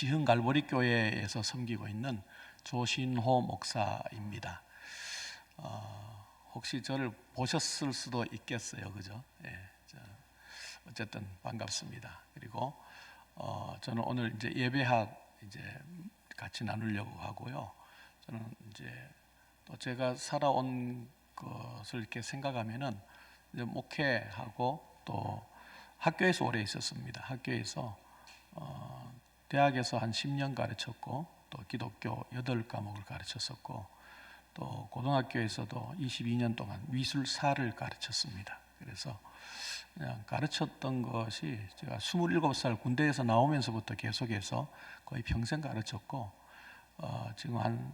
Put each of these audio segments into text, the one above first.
시흥 갈보리 교회에서 섬기고 있는 조신호 목사입니다. 혹시 저를 보셨을 수도 있겠어요, 그죠? 어쨌든 반갑습니다. 그리고 저는 오늘 이제 예배학 이제 같이 나누려고 하고요. 저는 이제 또 제가 살아온 것을 이렇게 생각하면은 이제 목회하고 또 학교에서 오래 있었습니다. 학교에서 대학에서 한 10년 가르쳤고 또 기독교 8과목을 가르쳤었고 또 고등학교에서도 22년 동안 미술사를 가르쳤습니다. 그래서 그냥 가르쳤던 것이 제가 27살 군대에서 나오면서부터 계속해서 거의 평생 가르쳤고 지금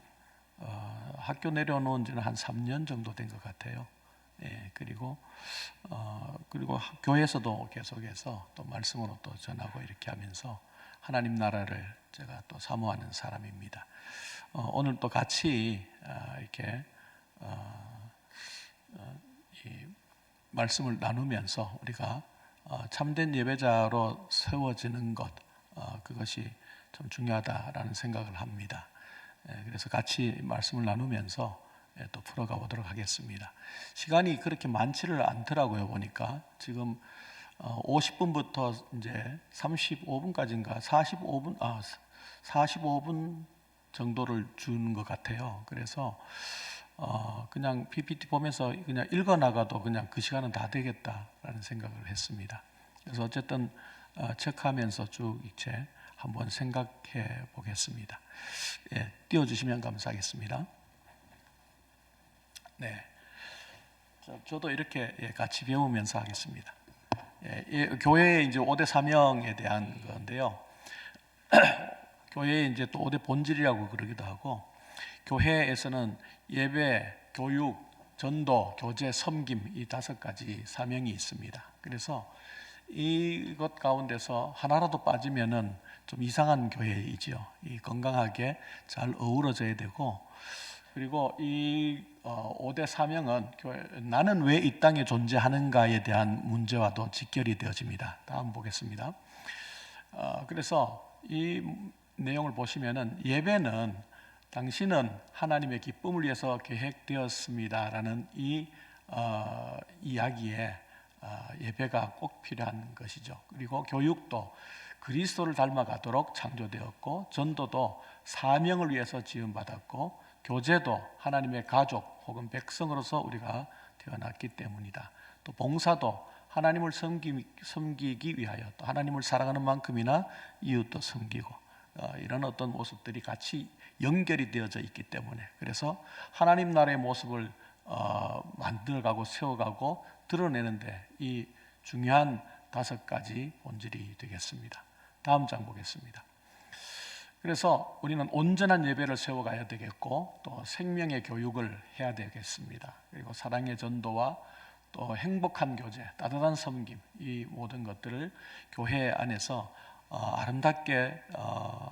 학교 내려놓은 지는 한 3년 정도 된 것 같아요. 그리고 교회에서도 계속해서 또 말씀으로 또 전하고 이렇게 하면서 하나님 나라를 제가 또 사모하는 사람입니다. 오늘 또 같이 이렇게 이 말씀을 나누면서 우리가 참된 예배자로 세워지는 것, 그것이 좀 중요하다라는 생각을 합니다. 그래서 같이 말씀을 나누면서 또 풀어가 보도록 하겠습니다. 시간이 그렇게 많지를 않더라고요. 보니까 지금 50분부터 이제 35분까지인가 45분 정도를 주는 것 같아요. 그래서 그냥 PPT 보면서 그냥 읽어 나가도 그냥 그 시간은 다 되겠다라는 생각을 했습니다. 그래서 어쨌든 체크하면서 쭉 이제 한번 생각해 보겠습니다. 띄워주시면 감사하겠습니다. 네, 저도 이렇게 같이 배우면서 하겠습니다. 교회의 이제 5대 사명에 대한 건데요. 교회의 이제 또 5대 본질이라고 그러기도 하고, 교회에서는 예배, 교육, 전도, 교제, 섬김 이 5가지 사명이 있습니다. 그래서 이것 가운데서 하나라도 빠지면은 좀 이상한 교회이지요. 이 건강하게 잘 어우러져야 되고, 그리고 이 5대 사명은 나는 왜 이 땅에 존재하는가에 대한 문제와도 직결이 되어집니다. 다음 보겠습니다. 그래서 이 내용을 보시면은 예배는 당신은 하나님의 기쁨을 위해서 계획되었습니다라는 이 이야기에 예배가 꼭 필요한 것이죠. 그리고 교육도 그리스도를 닮아가도록 창조되었고, 전도도 사명을 위해서 지음받았고, 교제도 하나님의 가족 혹은 백성으로서 우리가 태어났기 때문이다. 또 봉사도 하나님을 섬기기 위하여, 또 하나님을 사랑하는 만큼이나 이웃도 섬기고, 이런 어떤 모습들이 같이 연결이 되어져 있기 때문에, 그래서 하나님 나라의 모습을 만들어가고 세워가고 드러내는데 이 중요한 5가지 본질이 되겠습니다. 다음 장 보겠습니다. 그래서 우리는 온전한 예배를 세워가야 되겠고, 또 생명의 교육을 해야 되겠습니다. 그리고 사랑의 전도와 또 행복한 교제, 따뜻한 섬김, 이 모든 것들을 교회 안에서 아름답게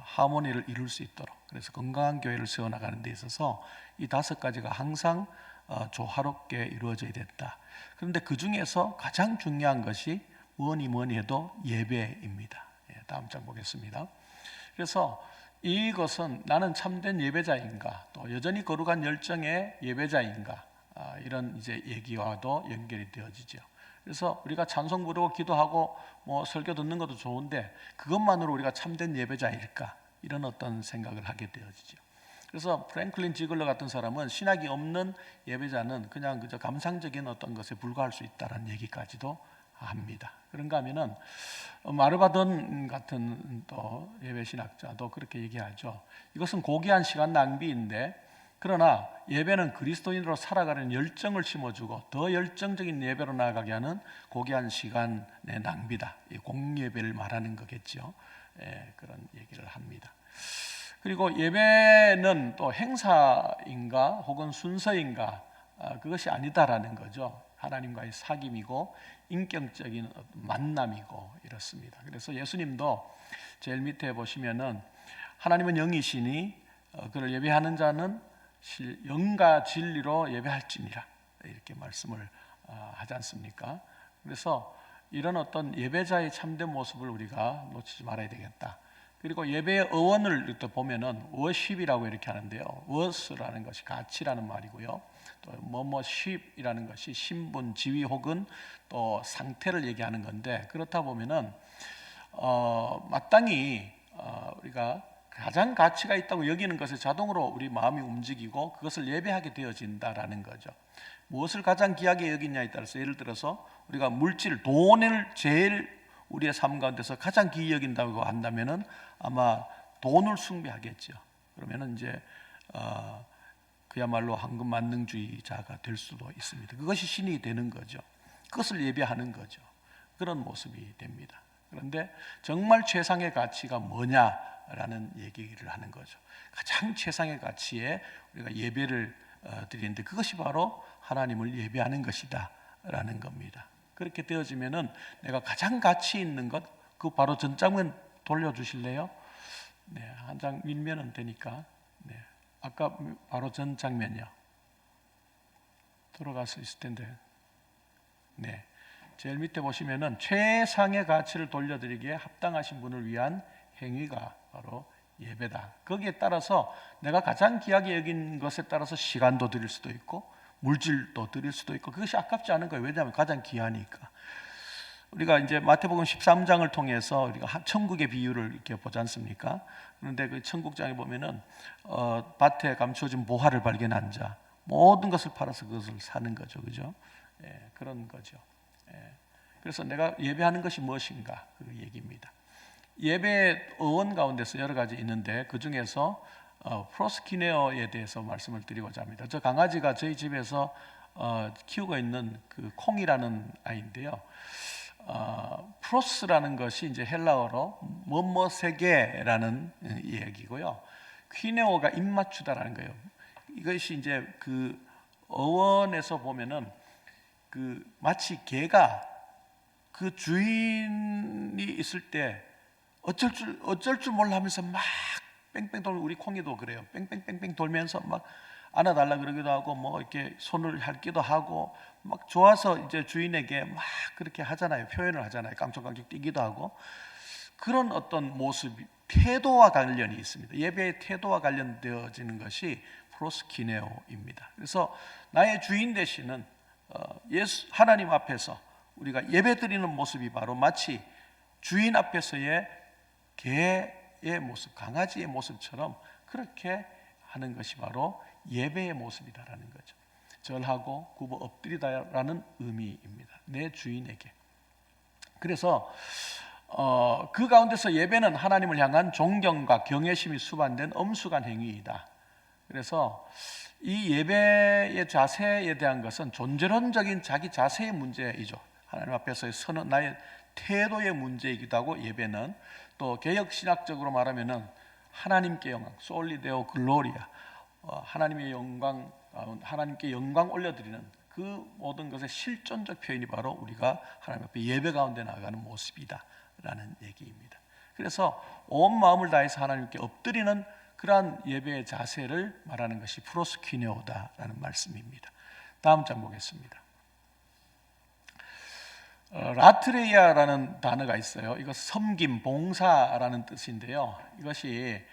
하모니를 이룰 수 있도록, 그래서 건강한 교회를 세워나가는 데 있어서 이 5가지가 항상 조화롭게 이루어져야 된다. 그런데 그 중에서 가장 중요한 것이 뭐니 해도 예배입니다. 다음 장 보겠습니다. 그래서 이것은 나는 참된 예배자인가, 또 여전히 거룩한 열정의 예배자인가, 이런 이제 얘기와도 연결이 되어지죠. 그래서 우리가 찬송 부르고 기도하고 뭐 설교 듣는 것도 좋은데 그것만으로 우리가 참된 예배자일까, 이런 어떤 생각을 하게 되어지죠. 그래서 프랭클린 지글러 같은 사람은 신학이 없는 예배자는 그냥 그저 감상적인 어떤 것에 불과할 수 있다는 얘기까지도 합니다. 그런가 하면은 마르바돈 같은 또 예배신학자도 그렇게 얘기하죠. 이것은 고귀한 시간 낭비인데, 그러나 예배는 그리스도인으로 살아가는 열정을 심어주고 더 열정적인 예배로 나아가게 하는 고귀한 시간의 낭비다. 공예배를 말하는 거겠죠. 그런 얘기를 합니다. 그리고 예배는 또 행사인가 혹은 순서인가, 그것이 아니다라는 거죠. 하나님과의 사귐이고 인격적인 만남이고 이렇습니다. 그래서 예수님도 제일 밑에 보시면은 하나님은 영이시니 그를 예배하는 자는 영과 진리로 예배할지니라, 이렇게 말씀을 하지 않습니까? 그래서 이런 어떤 예배자의 참된 모습을 우리가 놓치지 말아야 되겠다. 그리고 예배의 어원을 이렇게 보면은 워십이라고 이렇게 하는데요. 워스라는 것이 가치라는 말이고요. 또 뭐뭐십이라는 것이 신분, 지위 혹은 또 상태를 얘기하는 건데, 그렇다 보면은 마땅히 우리가 가장 가치가 있다고 여기는 것에 자동으로 우리 마음이 움직이고 그것을 예배하게 되어진다라는 거죠. 무엇을 가장 귀하게 여기냐에 따라서, 예를 들어서 우리가 물질, 돈을 제일 우리의 삶 가운데서 가장 귀히 여긴다고 한다면은 아마 돈을 숭배하겠죠. 그러면은 이제 그야말로 황금 만능주의자가 될 수도 있습니다. 그것이 신이 되는 거죠. 그것을 예배하는 거죠. 그런 모습이 됩니다. 그런데 정말 최상의 가치가 뭐냐라는 얘기를 하는 거죠. 가장 최상의 가치에 우리가 예배를 드리는데, 그것이 바로 하나님을 예배하는 것이다 라는 겁니다. 그렇게 되어지면은 내가 가장 가치 있는 것, 그 바로 전장면 돌려주실래요? 네, 한 장 밀면은 되니까. 네, 아까 바로 전 장면이요. 돌아갈 수 있을 텐데. 네, 제일 밑에 보시면은 최상의 가치를 돌려드리기에 합당하신 분을 위한 행위가 바로 예배다. 거기에 따라서 내가 가장 귀하게 여긴 것에 따라서 시간도 드릴 수도 있고 물질도 드릴 수도 있고, 그것이 아깝지 않은 거예요. 왜냐하면 가장 귀하니까. 우리가 이제 마태복음 13장을 통해서 우리가 천국의 비유를 이렇게 보지 않습니까? 그런데 그 천국장에 보면은 밭에 감추어진 보화를 발견한 자, 모든 것을 팔아서 그것을 사는 거죠, 그죠? 예, 그런 거죠. 예. 그래서 내가 예배하는 것이 무엇인가, 그 얘기입니다. 예배 어원 가운데서 여러 가지 있는데 그 중에서 프로스키네어에 대해서 말씀을 드리고자 합니다. 저 강아지가 저희 집에서 키우고 있는 그 콩이라는 아이인데요. 프로스라는 것이 이제 헬라어로 뭐뭐세계라는 이야기고요. 퀴네오가 입맞추다라는 거예요. 이것이 이제 그 어원에서 보면은 그 마치 개가 그 주인이 있을 때 어쩔 줄 몰라 하면서 막 뺑뺑 돌고, 우리 콩이도 그래요. 뺑뺑뺑뺑 돌면서 막 안아달라 그러기도 하고 뭐 이렇게 손을 핥기도 하고 막 좋아서 이제 주인에게 막 그렇게 하잖아요. 표현을 하잖아요. 깡총깡총 뛰기도 하고. 그런 어떤 모습, 태도와 관련이 있습니다. 예배의 태도와 관련되어지는 것이 프로스키네오입니다. 그래서 나의 주인 되시는 예수 하나님 앞에서 우리가 예배드리는 모습이 바로 마치 주인 앞에서의 개의 모습, 강아지의 모습처럼 그렇게 하는 것이 바로 예배의 모습이다라는 거죠. 절하고 굽어 엎드리다라는 의미입니다. 내 주인에게. 그래서 그 가운데서 예배는 하나님을 향한 존경과 경외심이 수반된 엄숙한 행위이다. 그래서 이 예배의 자세에 대한 것은 존재론적인 자기 자세의 문제이죠. 하나님 앞에서의 선언, 나의 태도의 문제이기도 하고, 예배는 또 개혁 신학적으로 말하면은 하나님께 영광, 솔리 데오 글로리아, 하나님의 영광, 하나님께 영광 올려드리는 그 모든 것의 실존적 표현이 바로 우리가 하나님 앞에 예배 가운데 나아가는 모습이다라는 얘기입니다. 그래서 온 마음을 다해서 하나님께 엎드리는 그러한 예배의 자세를 말하는 것이 프로스키네오다라는 말씀입니다. 다음 장 보겠습니다. 라트레이아라는 단어가 있어요. 이거 섬김, 봉사라는 뜻인데요. 이것이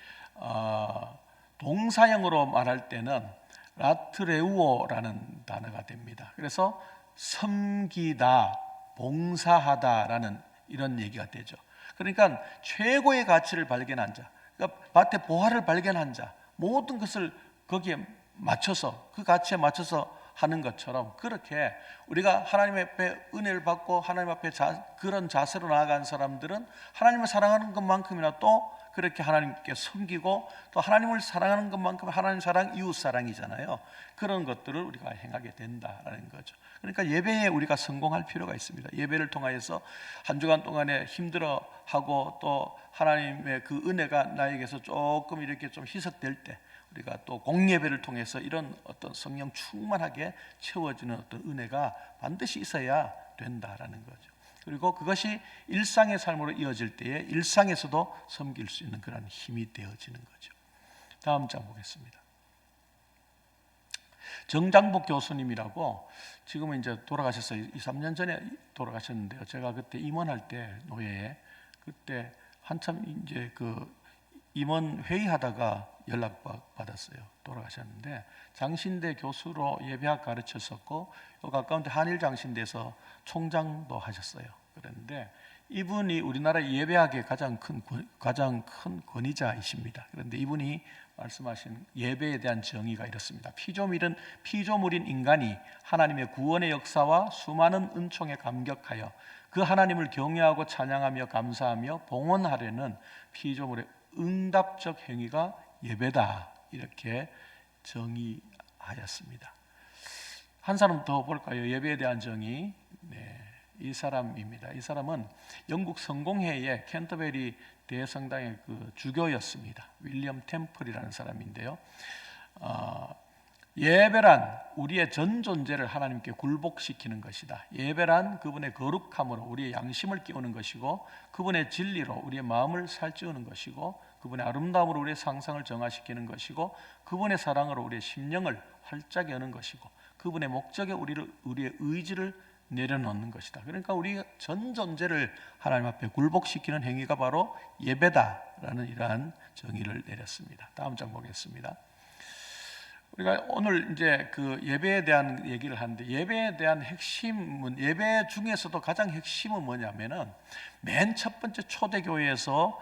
동사형으로 말할 때는 라트레우오라는 단어가 됩니다. 그래서 섬기다, 봉사하다라는 이런 얘기가 되죠. 그러니까 최고의 가치를 발견한 자, 그러니까 밭에 보화를 발견한 자, 모든 것을 거기에 맞춰서, 그 가치에 맞춰서 하는 것처럼, 그렇게 우리가 하나님 앞에 은혜를 받고 하나님 앞에 그런 자세로 나아간 사람들은 하나님을 사랑하는 것만큼이나 또 그렇게 하나님께 섬기고, 또 하나님을 사랑하는 것만큼 하나님 사랑, 이웃 사랑이잖아요. 그런 것들을 우리가 행하게 된다라는 거죠. 그러니까 예배에 우리가 성공할 필요가 있습니다. 예배를 통하여서 한 주간 동안에 힘들어하고 또 하나님의 그 은혜가 나에게서 조금 이렇게 좀 희석될 때, 우리가 또 공예배를 통해서 이런 어떤 성령 충만하게 채워지는 어떤 은혜가 반드시 있어야 된다라는 거죠. 그리고 그것이 일상의 삶으로 이어질 때에 일상에서도 섬길 수 있는 그런 힘이 되어지는 거죠. 다음 장 보겠습니다. 정장복 교수님이라고, 지금은 이제 돌아가셨어요. 2, 3년 전에 돌아가셨는데요. 제가 그때 임원할 때, 노예에, 그때 한참 이제 그 임원 회의하다가 연락 받았어요. 돌아가셨는데 장신대 교수로 예배학 가르쳤었고 가까운데 한일 장신대에서 총장도 하셨어요. 그런데 이분이 우리나라 예배학의 가장 큰 권위자이십니다. 그런데 이분이 말씀하신 예배에 대한 정의가 이렇습니다. 피조물인 인간이 하나님의 구원의 역사와 수많은 은총에 감격하여 그 하나님을 경외하고 찬양하며 감사하며 봉헌하려는 피조물의 응답적 행위가 예배다, 이렇게 정의하였습니다. 한 사람 더 볼까요? 예배에 대한 정의. 이 사람입니다. 이 사람은 영국 성공회의 캔터베리 대성당의 그 주교였습니다. 윌리엄 템플이라는 사람인데요. 예배란 우리의 전 존재를 하나님께 굴복시키는 것이다. 예배란 그분의 거룩함으로 우리의 양심을 깨우는 것이고, 그분의 진리로 우리의 마음을 살찌우는 것이고, 그분의 아름다움으로 우리의 상상을 정화시키는 것이고, 그분의 사랑으로 우리의 심령을 활짝 여는 것이고, 그분의 목적에 우리의 의지를 내려놓는 것이다. 그러니까 우리 전 존재를 하나님 앞에 굴복시키는 행위가 바로 예배다라는 이러한 정의를 내렸습니다. 다음 장 보겠습니다. 우리가 오늘 이제 그 예배에 대한 얘기를 하는데, 예배에 대한 핵심은, 예배 중에서도 가장 핵심은 뭐냐면은 맨 첫 번째 초대교회에서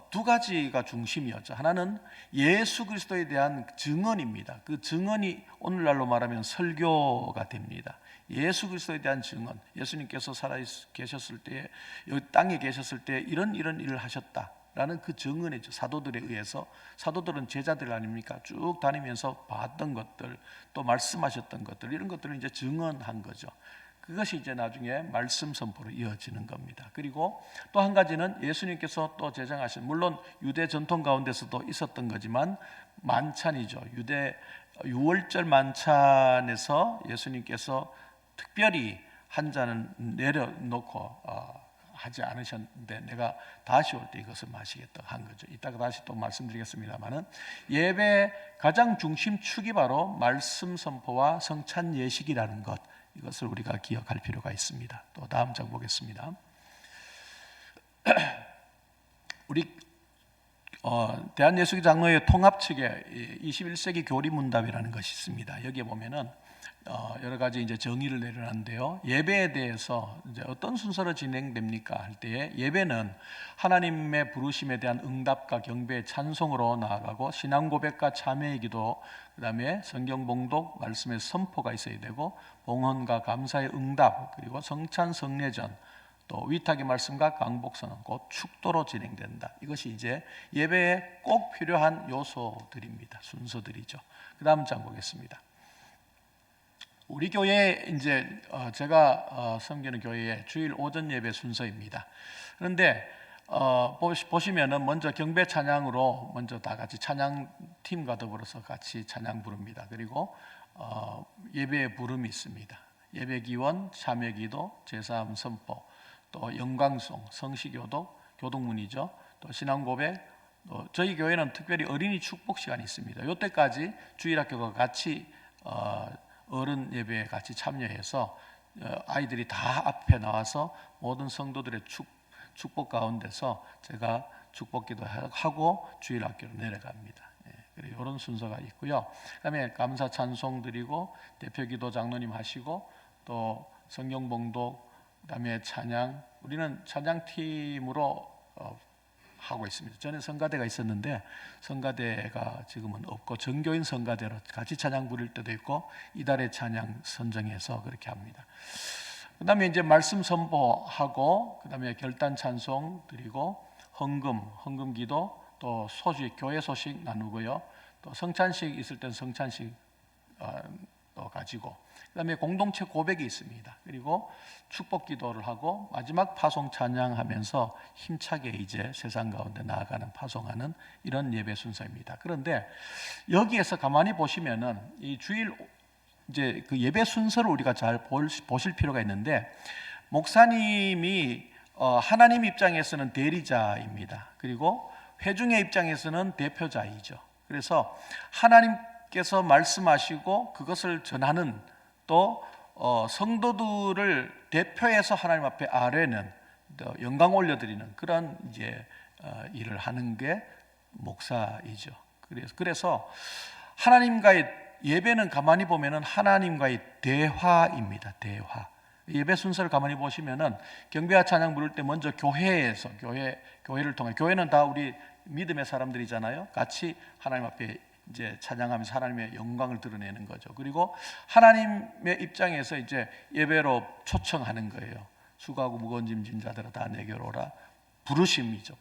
두 가지가 중심이었죠. 하나는 예수 그리스도에 대한 증언입니다. 그 증언이 오늘날로 말하면 설교가 됩니다. 예수 그리스도에 대한 증언, 예수님께서 살아 계셨을 때, 여기 땅에 계셨을 때 이런 일을 하셨다라는 그 증언이죠. 사도들에 의해서. 사도들은 제자들 아닙니까? 쭉 다니면서 봤던 것들, 또 말씀하셨던 것들, 이런 것들을 이제 증언한 거죠. 그것이 이제 나중에 말씀 선포로 이어지는 겁니다. 그리고 또 한 가지는 예수님께서 또 제정하신, 물론 유대 전통 가운데서도 있었던 거지만 만찬이죠. 유월절 만찬에서 예수님께서 특별히 한 잔을 내려놓고 하지 않으셨는데, 내가 다시 올 때 이것을 마시겠다 한 거죠. 이따가 다시 또 말씀드리겠습니다만은, 예배의 가장 중심축이 바로 말씀 선포와 성찬 예식이라는 것, 이것을 우리가 기억할 필요가 있습니다. 또 다음 장 보겠습니다. 우리 대한예수교 장로회 통합 측에 21세기 교리문답이라는 것이 있습니다. 여기에 보면은 여러 가지 이제 정의를 내려놨는데요. 예배에 대해서 이제 어떤 순서로 진행됩니까 할 때에, 예배는 하나님의 부르심에 대한 응답과 경배의 찬송으로 나아가고, 신앙 고백과 참회의 기도, 그다음에 성경 봉독, 말씀의 선포가 있어야 되고, 봉헌과 감사의 응답, 그리고 성찬 성례전, 또 위탁의 말씀과 강복선언, 곧 축도로 진행된다. 이것이 이제 예배에 꼭 필요한 요소들입니다. 순서들이죠. 그 다음 장 보겠습니다. 우리 교회 이제 제가 섬기는 교회의 주일 오전 예배 순서입니다. 그런데 보시면은 먼저 경배 찬양으로 먼저 다 같이 찬양팀과 더불어서 같이 찬양 부릅니다. 그리고 예배의 부름이 있습니다. 예배 기원, 참회 기도, 제사함 선포, 또 영광송, 성시교독, 교독문이죠. 또 신앙 고백, 또 저희 교회는 특별히 어린이 축복 시간이 있습니다. 이때까지 주일학교가 같이 어른 예배에 같이 참여해서 아이들이 다 앞에 나와서 모든 성도들의 축복 가운데서 제가 축복기도 하고 주일학교로 내려갑니다. 그리고 이런 순서가 있고요. 그다음에 감사 찬송 드리고 대표기도 장로님 하시고, 또 성경 봉독, 그다음에 찬양, 우리는 찬양팀으로 하고 있습니다. 전에 성가대가 있었는데 성가대가 지금은 없고 전교인 성가대로 같이 찬양 부를 때도 있고, 이달의 찬양 선정해서 그렇게 합니다. 그다음에 이제 말씀 선포하고, 그다음에 결단 찬송 드리고, 헌금 기도, 또 소식, 교회 소식 나누고요. 또 성찬식 있을 땐 성찬식 또 가지고, 그다음에 공동체 고백이 있습니다. 그리고 축복 기도를 하고, 마지막 파송 찬양하면서 힘차게 이제 세상 가운데 나아가는, 파송하는 이런 예배 순서입니다. 그런데 여기에서 가만히 보시면은 이 주일 이제 그 예배 순서를 우리가 잘 보실 필요가 있는데, 목사님이 하나님 입장에서는 대리자입니다. 그리고 회중의 입장에서는 대표자이죠. 그래서 하나님께서 말씀하시고 그것을 전하는, 또 성도들을 대표해서 하나님 앞에 아뢰는, 영광 올려드리는 그런 이제 일을 하는 게 목사이죠. 그래서 하나님과의 예배는 가만히 보면은 하나님과의 대화입니다. 대화. 예배 순서를 가만히 보시면은 경배와 찬양 부를 때 먼저 교회에서 교회를 통해, 교회는 다 우리 믿음의 사람들이잖아요. 같이 하나님 앞에 이제 찬양하면서 하나님의 영광을 드러내는 거죠. 그리고 하나님의 입장에서 이제 예배로 초청하는 거예요. 수고하고 무거운 짐진 자들아 다 내게로 오라. 부르심이죠.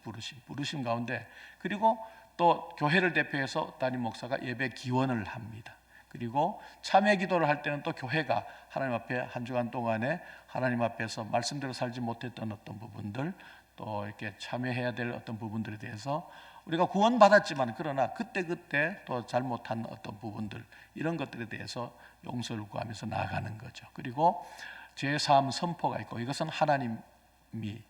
부르심 가운데, 그리고 또 교회를 대표해서 담임 목사가 예배 기원을 합니다. 그리고 참회 기도를 할 때는 또 교회가 하나님 앞에 한 주간 동안에 하나님 앞에서 말씀대로 살지 못했던 어떤 부분들, 또 이렇게 참회해야 될 어떤 부분들에 대해서 우리가 구원받았지만 그러나 그때 또 잘못한 어떤 부분들, 이런 것들에 대해서 용서를 구하면서 나아가는 거죠. 그리고 죄사함 선포가 있고, 이것은 하나님이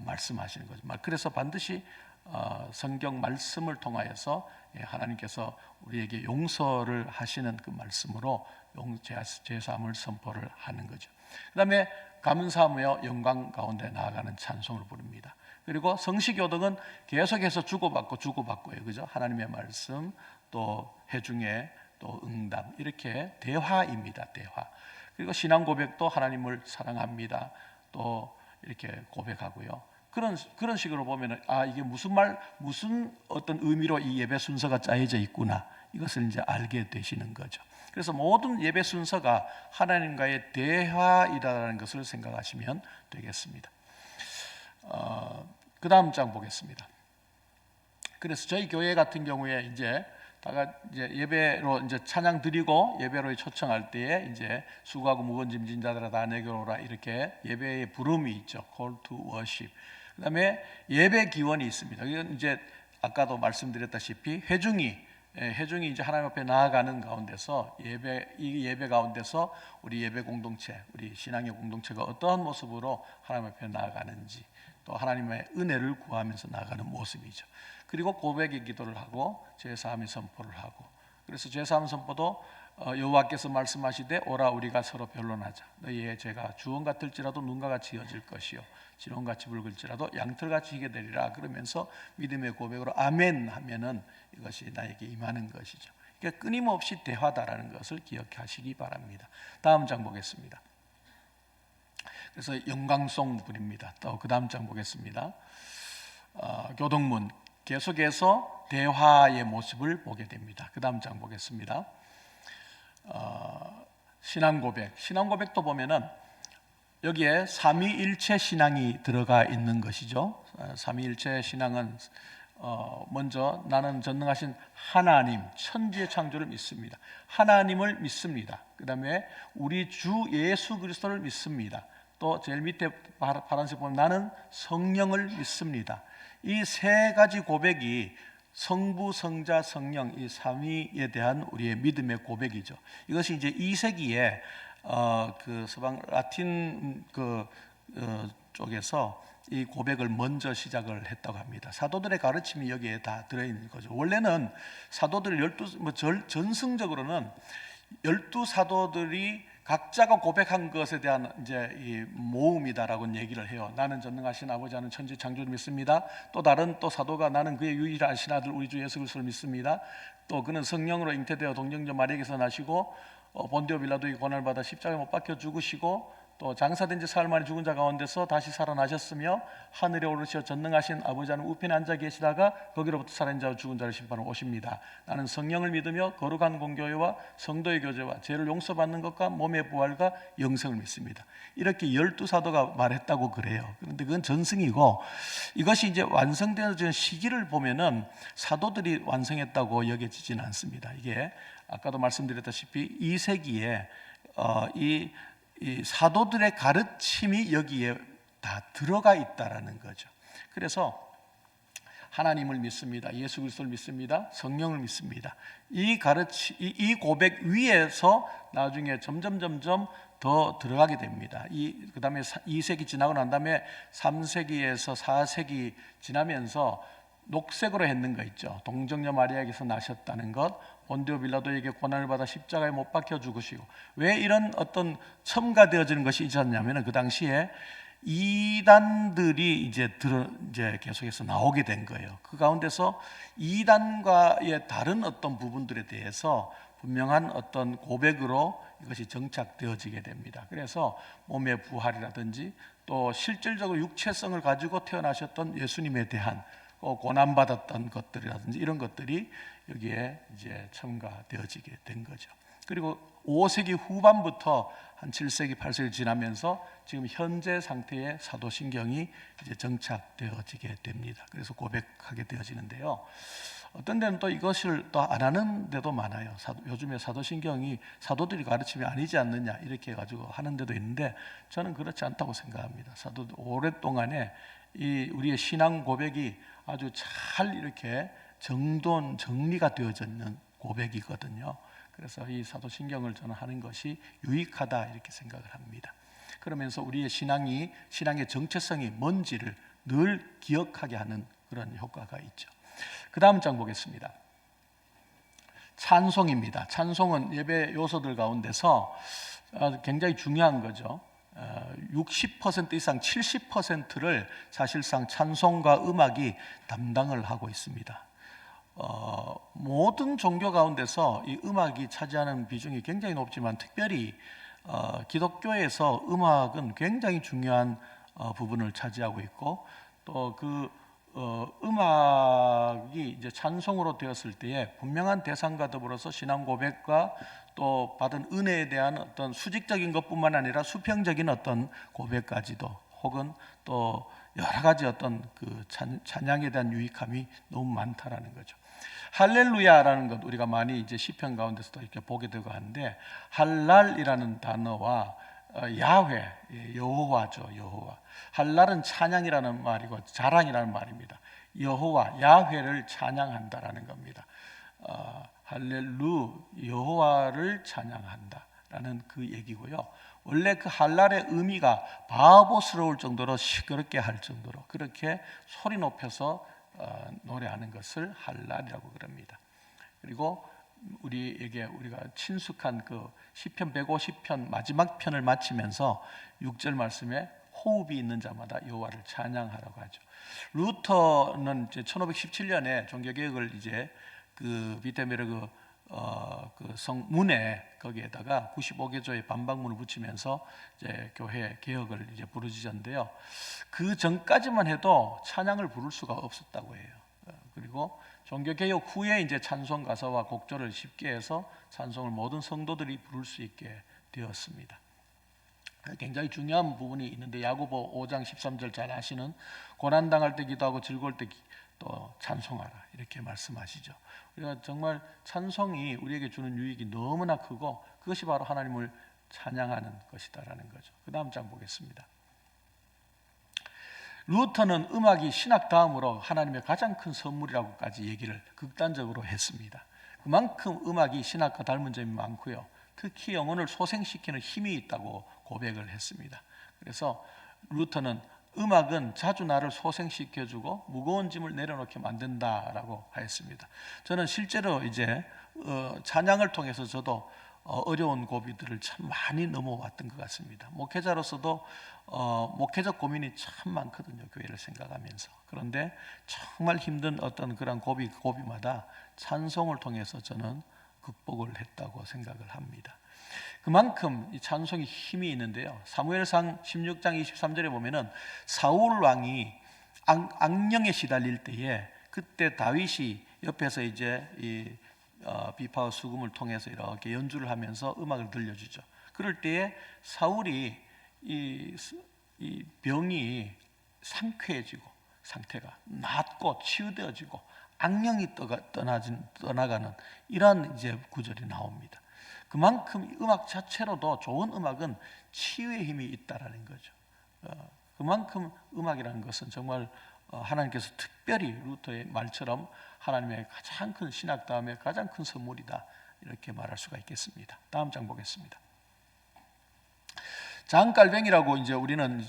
말씀하시는 거죠. 그래서 반드시 성경 말씀을 통하여서 하나님께서 우리에게 용서를 하시는 그 말씀으로 죄사함을 선포를 하는 거죠. 그 다음에 감사하며 영광 가운데 나아가는 찬송을 부릅니다. 그리고 성시교독은 계속해서 주고받고요. 그죠? 하나님의 말씀, 또 회중의 또 응답, 이렇게 대화입니다. 대화. 그리고 신앙 고백도 하나님을 사랑합니다. 또 이렇게 고백하고요. 그런 식으로 보면은 이게 무슨 어떤 의미로 이 예배 순서가 짜여져 있구나, 이것을 이제 알게 되시는 거죠. 그래서 모든 예배 순서가 하나님과의 대화이라는 것을 생각하시면 되겠습니다. 그 다음 장 보겠습니다. 그래서 저희 교회 같은 경우에 이제 예배로 이제 찬양 드리고 예배로 초청할 때에 이제 수고하고 무거운 짐진 자들아 다 내게로 오라, 이렇게 예배의 부름이 있죠. Call to worship. 그다음에 예배 기원이 있습니다. 이건 이제 아까도 말씀드렸다시피 회중이 이제 하나님 앞에 나아가는 가운데서 이 예배 가운데서 우리 예배 공동체, 우리 신앙의 공동체가 어떠한 모습으로 하나님 앞에 나아가는지, 또 하나님의 은혜를 구하면서 나아가는 모습이죠. 그리고 고백의 기도를 하고 죄사함의 선포를 하고, 그래서 죄사함 선포도 여호와께서 말씀하시되 오라 우리가 서로 변론하자. 너희의 죄가 주홍 같을지라도 눈과 같이 이어질 것이요 지롱같이 붉을지라도 양털같이 희게 되리라. 그러면서 믿음의 고백으로 아멘 하면은 이것이 나에게 임하는 것이죠. 그러니까 끊임없이 대화다라는 것을 기억하시기 바랍니다. 다음 장 보겠습니다. 그래서 영광송 부릅니다. 또 그 다음 장 보겠습니다. 교동문, 계속해서 대화의 모습을 보게 됩니다. 그 다음 장 보겠습니다. 신앙고백도 보면은 여기에 삼위일체 신앙이 들어가 있는 것이죠. 삼위일체 신앙은 먼저 나는 전능하신 하나님, 천지의 창조를 믿습니다. 하나님을 믿습니다. 그 다음에 우리 주 예수 그리스도를 믿습니다. 또 제일 밑에 파란색 보면 나는 성령을 믿습니다. 이 세 가지 고백이 성부, 성자, 성령, 이 삼위에 대한 우리의 믿음의 고백이죠. 이것이 이제 2세기에 그 서방 라틴 쪽에서 이 고백을 먼저 시작을 했다고 합니다. 사도들의 가르침이 여기에 다 들어있는 거죠. 원래는 사도들 전승적으로는 12사도들이 각자가 고백한 것에 대한 이제 이 모음이다라고 얘기를 해요. 나는 전능하신 아버지 하는 천지 창조를 믿습니다. 또 다른 또 사도가 나는 그의 유일하신 아들 우리 주 예수 그리스도를 믿습니다. 또 그는 성령으로 잉태되어 동정녀 마리아에게서 나시고 본디오 빌라도에게 고난을 받아 십자가에 못 박혀 죽으시고 또 장사된 지 사흘 만에 죽은 자 가운데서 다시 살아나셨으며 하늘에 오르시어 전능하신 아버지 하는 우편에 앉아 계시다가 거기로부터 살아있는 자와 죽은 자를 심판하러 오십니다. 나는 성령을 믿으며 거룩한 공교회와 성도의 교제와 죄를 용서받는 것과 몸의 부활과 영생을 믿습니다. 이렇게 12사도가 말했다고 그래요. 그런데 그건 전승이고, 이것이 이제 완성되는 시기를 보면은 사도들이 완성했다고 여겨지지는 않습니다. 이게 아까도 말씀드렸다시피 2세기에 이 사도들의 가르침이 여기에 다 들어가 있다라는 거죠. 그래서 하나님을 믿습니다. 예수 그리스도를 믿습니다. 성령을 믿습니다. 이 고백 위에서 나중에 점점 더 들어가게 됩니다. 그 다음에 2세기 지나고 난 다음에 3세기에서 4세기 지나면서 녹색으로 했는 거 있죠. 동정녀 마리아에게서 나셨다는 것, 본디오 빌라도에게 고난을 받아 십자가에 못 박혀 죽으시고, 왜 이런 어떤 첨가되어지는 것이 있었냐면 그 당시에 이단들이 이제 계속해서 나오게 된 거예요. 그 가운데서 이단과의 다른 어떤 부분들에 대해서 분명한 어떤 고백으로 이것이 정착되어지게 됩니다. 그래서 몸의 부활이라든지 또 실질적으로 육체성을 가지고 태어나셨던 예수님에 대한 고난받았던 것들이라든지 이런 것들이 여기에 이제 첨가되어지게 된 거죠. 그리고 5세기 후반부터 한 7세기, 8세기 지나면서 지금 현재 상태의 사도신경이 이제 정착되어지게 됩니다. 그래서 고백하게 되어지는데요. 어떤 데는 또 이것을 또 안 하는 데도 많아요. 요즘에 사도신경이 사도들이 가르침이 아니지 않느냐 이렇게 해가지고 하는 데도 있는데 저는 그렇지 않다고 생각합니다. 사도들 오랫동안에 이 우리의 신앙 고백이 아주 잘 이렇게 정리가 되어져 있는 고백이거든요. 그래서 이 사도신경을 저는 하는 것이 유익하다 이렇게 생각을 합니다. 그러면서 우리의 신앙의 정체성이 뭔지를 늘 기억하게 하는 그런 효과가 있죠. 그 다음 장 보겠습니다. 찬송입니다. 찬송은 예배 요소들 가운데서 굉장히 중요한 거죠. 60% 이상 70%를 사실상 찬송과 음악이 담당을 하고 있습니다. 모든 종교 가운데서 이 음악이 차지하는 비중이 굉장히 높지만 특별히 기독교에서 음악은 굉장히 중요한 부분을 차지하고 있고 또 그 음악이 이제 찬송으로 되었을 때에 분명한 대상과 더불어서 신앙 고백과 또 받은 은혜에 대한 어떤 수직적인 것뿐만 아니라 수평적인 어떤 고백까지도 혹은 또 여러 가지 어떤 그 찬양에 대한 유익함이 너무 많다라는 거죠. 할렐루야라는 것 우리가 많이 이제 시편 가운데서도 이렇게 보게 되고 하는데 할랄이라는 단어와 야훼, 여호와죠, 여호와. 할랄은 찬양이라는 말이고 자랑이라는 말입니다. 여호와, 야훼를 찬양한다라는 겁니다. 할렐루, 여호와를 찬양한다라는 그 얘기고요. 원래 그 할랄의 의미가 바보스러울 정도로 시끄럽게 할 정도로 그렇게 소리 높여서 노래하는 것을 할랄이라고 그럽니다. 그리고 우리에게 우리가 친숙한 그 시편 150편 마지막 편을 마치면서 6절 말씀에 호흡이 있는 자마다 여호와를 찬양하라고 하죠. 루터는 이제 1517년에 종교개혁을 이제 그 비테메르 그 성문에 거기에다가 95개조의 반박문을 붙이면서 이제 교회 개혁을 이제 부르짖었는데요. 그 전까지만 해도 찬양을 부를 수가 없었다고 해요. 그리고 종교개혁 후에 이제 찬송 가사와 곡조를 쉽게 해서 찬송을 모든 성도들이 부를 수 있게 되었습니다. 굉장히 중요한 부분이 있는데 야고보 5장 13절 잘 아시는 고난 당할 때 기도하고 즐거울 때 또 찬송하라 이렇게 말씀하시죠. 우리가 정말 찬송이 우리에게 주는 유익이 너무나 크고 그것이 바로 하나님을 찬양하는 것이다라는 거죠. 그 다음 장 보겠습니다. 루터는 음악이 신학 다음으로 하나님의 가장 큰 선물이라고까지 얘기를 극단적으로 했습니다. 그만큼 음악이 신학과 닮은 점이 많고요. 특히 영혼을 소생시키는 힘이 있다고 고백을 했습니다. 그래서 루터는 음악은 자주 나를 소생시켜주고 무거운 짐을 내려놓게 만든다라고 하였습니다. 저는 실제로 이제 찬양을 통해서 저도 어려운 고비들을 참 많이 넘어왔던 것 같습니다. 목회자로서도 목회적 고민이 참 많거든요. 교회를 생각하면서. 그런데 정말 힘든 어떤 그런 고비마다 찬송을 통해서 저는 극복을 했다고 생각을 합니다. 그만큼 이 찬송이 힘이 있는데요. 사무엘상 16장 23절에 보면은 사울 왕이 악령에 시달릴 때에 그때 다윗이 옆에서 이제 이 비파와 수금을 통해서 이렇게 연주를 하면서 음악을 들려주죠. 그럴 때에 사울이 이 병이 상쾌해지고 상태가 낫고 치유되어지고 악령이 떠나가는 이러한 이제 구절이 나옵니다. 그만큼 음악 자체로도 좋은 음악은 치유의 힘이 있다라는 거죠. 그만큼 음악이라는 것은 정말 하나님께서 특별히 루터의 말처럼 하나님의 가장 큰 신학 다음에 가장 큰 선물이다 이렇게 말할 수가 있겠습니다. 다음 장 보겠습니다. 장깔뱅이라고 이제 우리는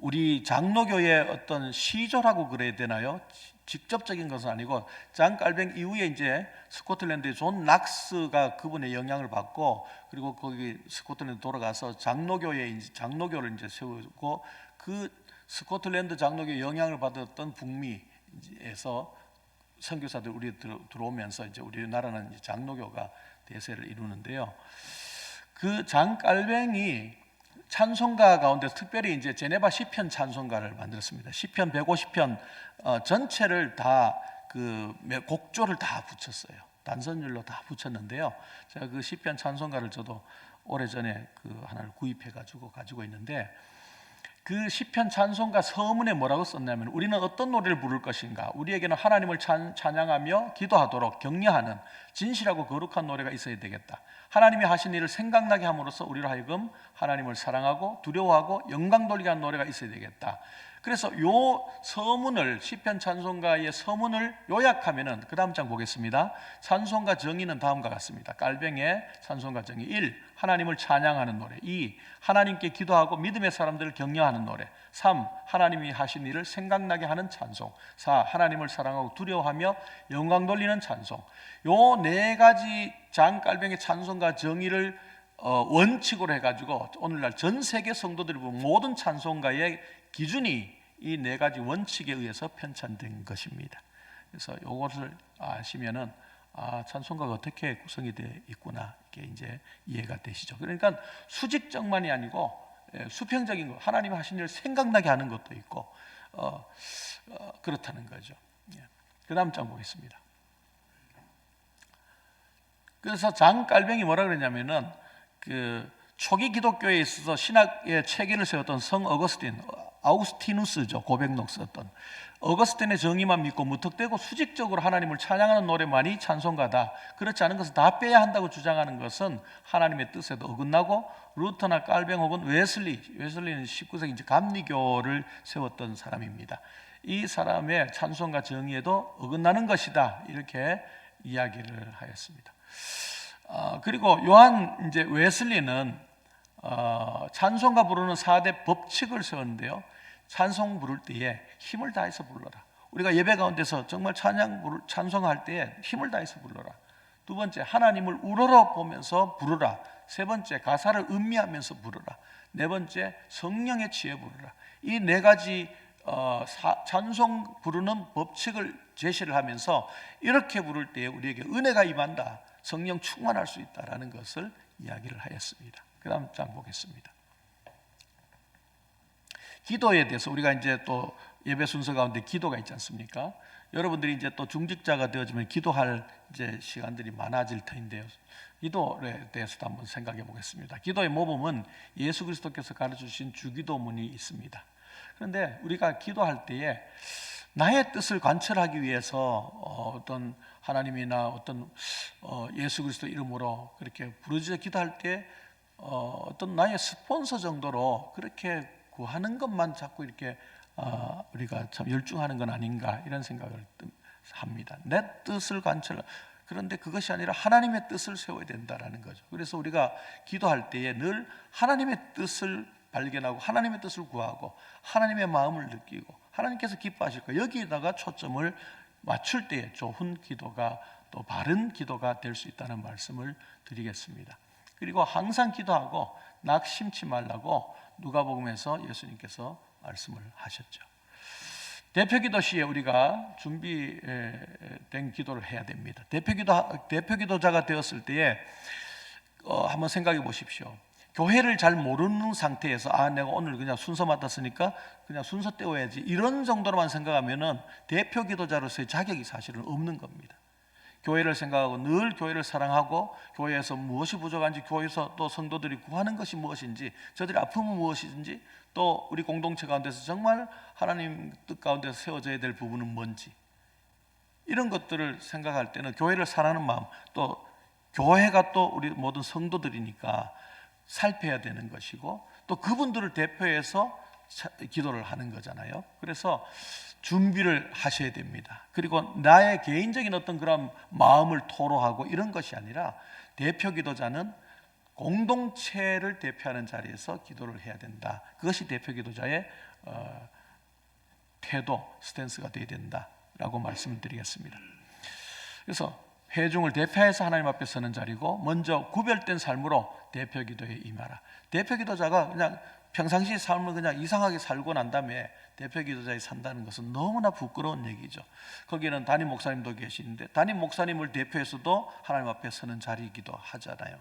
우리 장로교의 어떤 시조라고 그래야 되나요? 직접적인 것은 아니고 장 깔뱅 이후에 이제 스코틀랜드의 존 낙스가 그분의 영향을 받고, 그리고 거기 스코틀랜드 돌아가서 장로교를 이제 세우고, 그 스코틀랜드 장로교 영향을 받았던 북미에서 선교사들 우리 들어오면서 이제 우리나라는 이제 장로교가 대세를 이루는데요. 그 장깔뱅이 찬송가 가운데 특별히 이제 제네바 시편 찬송가를 만들었습니다. 시편 150편 전체를 다 그 곡조를 다 붙였어요. 단선율로 다 붙였는데요. 제가 그 시편 찬송가를 저도 오래전에 그 하나를 구입해 가지고 있는데, 그 시편 찬송가 서문에 뭐라고 썼냐면, 우리는 어떤 노래를 부를 것인가, 우리에게는 하나님을 찬양하며 기도하도록 격려하는 진실하고 거룩한 노래가 있어야 되겠다. 하나님이 하신 일을 생각나게 함으로써 우리로 하여금 하나님을 사랑하고 두려워하고 영광 돌리게 하는 노래가 있어야 되겠다. 그래서 요 서문을, 시편 찬송가의 서문을 요약하면은 그 다음 장 보겠습니다. 찬송가 정의는 다음과 같습니다. 깔뱅의 찬송가 정의: 1. 하나님을 찬양하는 노래. 2. 하나님께 기도하고 믿음의 사람들을 격려하는 노래. 3. 하나님이 하신 일을 생각나게 하는 찬송. 4. 하나님을 사랑하고 두려워하며 영광 돌리는 찬송. 요 네 가지 장깔뱅의 찬송가 정의를 원칙으로 해가지고 오늘날 전 세계 성도들이 보면 모든 찬송가의 기준이 이 네 가지 원칙에 의해서 편찬된 것입니다. 그래서 이것을 아시면은 찬송가가 어떻게 구성이 되어 있구나, 이렇게 이제 이해가 되시죠. 그러니까 수직적만이 아니고 수평적인 거, 하나님 하신 일을 생각나게 하는 것도 있고 그렇다는 거죠. 그 다음 장 보겠습니다. 그래서 장깔뱅이 뭐라 그러냐면은, 그 초기 기독교에 있어서 신학의 체계를 세웠던 성 아우구스티누스죠. 고백록 썼던 어거스틴의 정의만 믿고 무턱대고 수직적으로 하나님을 찬양하는 노래만이 찬송가다, 그렇지 않은 것은 다 빼야 한다고 주장하는 것은 하나님의 뜻에도 어긋나고, 루터나 깔뱅 혹은 웨슬리는 19세기 이제 감리교를 세웠던 사람입니다. 이 사람의 찬송가 정의에도 어긋나는 것이다, 이렇게 이야기를 하였습니다. 그리고 요한 이제 웨슬리는 찬송가 부르는 4대 법칙을 세웠는데요. 찬송 부를 때에 힘을 다해서 불러라. 우리가 예배 가운데서 정말 찬송할 때에 힘을 다해서 불러라. 두 번째, 하나님을 우러러 보면서 부르라. 세 번째, 가사를 음미하면서 부르라. 네 번째, 성령의 지혜 부르라. 이 네 가지 찬송 부르는 법칙을 제시를 하면서 이렇게 부를 때에 우리에게 은혜가 임한다, 성령 충만할 수 있다라는 것을 이야기를 하였습니다. 그 다음 장 보겠습니다. 기도에 대해서 우리가 이제 또 예배 순서 가운데 기도가 있지 않습니까? 여러분들이 이제 또 중직자가 되어지면 기도할 이제 시간들이 많아질 터인데요. 기도에 대해서도 한번 생각해 보겠습니다. 기도의 모범은 예수 그리스도께서 가르쳐 주신 주기도문이 있습니다. 그런데 우리가 기도할 때에 나의 뜻을 관철하기 위해서 어떤 하나님이나 어떤 예수 그리스도 이름으로 그렇게 부르짖어 기도할 때 어떤 나의 스폰서 정도로 그렇게 구하는 것만 자꾸 이렇게 우리가 참 열중하는 건 아닌가, 이런 생각을 합니다. 내 뜻을 관철, 그런데 그것이 아니라 하나님의 뜻을 세워야 된다라는 거죠. 그래서 우리가 기도할 때에 늘 하나님의 뜻을 발견하고 하나님의 뜻을 구하고 하나님의 마음을 느끼고 하나님께서 기뻐하실 거, 여기에다가 초점을 맞출 때에 좋은 기도가, 또 바른 기도가 될 수 있다는 말씀을 드리겠습니다. 그리고 항상 기도하고 낙심치 말라고 누가복음에서 예수님께서 말씀을 하셨죠. 대표기도 시에 우리가 준비된 기도를 해야 됩니다. 대표기도자가 되었을 때에 한번 생각해 보십시오. 교회를 잘 모르는 상태에서 내가 오늘 그냥 순서 맡았으니까 그냥 순서 떼어야지, 이런 정도로만 생각하면은 대표 기도자로서의 자격이 사실은 없는 겁니다. 교회를 생각하고 늘 교회를 사랑하고 교회에서 무엇이 부족한지, 교회에서 또 성도들이 구하는 것이 무엇인지, 저들의 아픔은 무엇인지, 또 우리 공동체 가운데서 정말 하나님 뜻 가운데서 세워져야 될 부분은 뭔지, 이런 것들을 생각할 때는 교회를 사랑하는 마음, 또 교회가 또 우리 모든 성도들이니까 살펴야 되는 것이고, 또 그분들을 대표해서 기도를 하는 거잖아요. 그래서 준비를 하셔야 됩니다. 그리고 나의 개인적인 어떤 그런 마음을 토로하고 이런 것이 아니라, 대표 기도자는 공동체를 대표하는 자리에서 기도를 해야 된다. 그것이 대표 기도자의 태도, 스탠스가 되어야 된다라고 말씀을 드리겠습니다. 그래서 회중을 대표해서 하나님 앞에 서는 자리고, 먼저 구별된 삶으로 대표 기도에 임하라. 대표 기도자가 그냥 평상시 삶을 그냥 이상하게 살고 난 다음에 대표 기도자에 산다는 것은 너무나 부끄러운 얘기죠. 거기에는 담임 목사님도 계시는데 담임 목사님을 대표해서도 하나님 앞에 서는 자리이기도 하잖아요.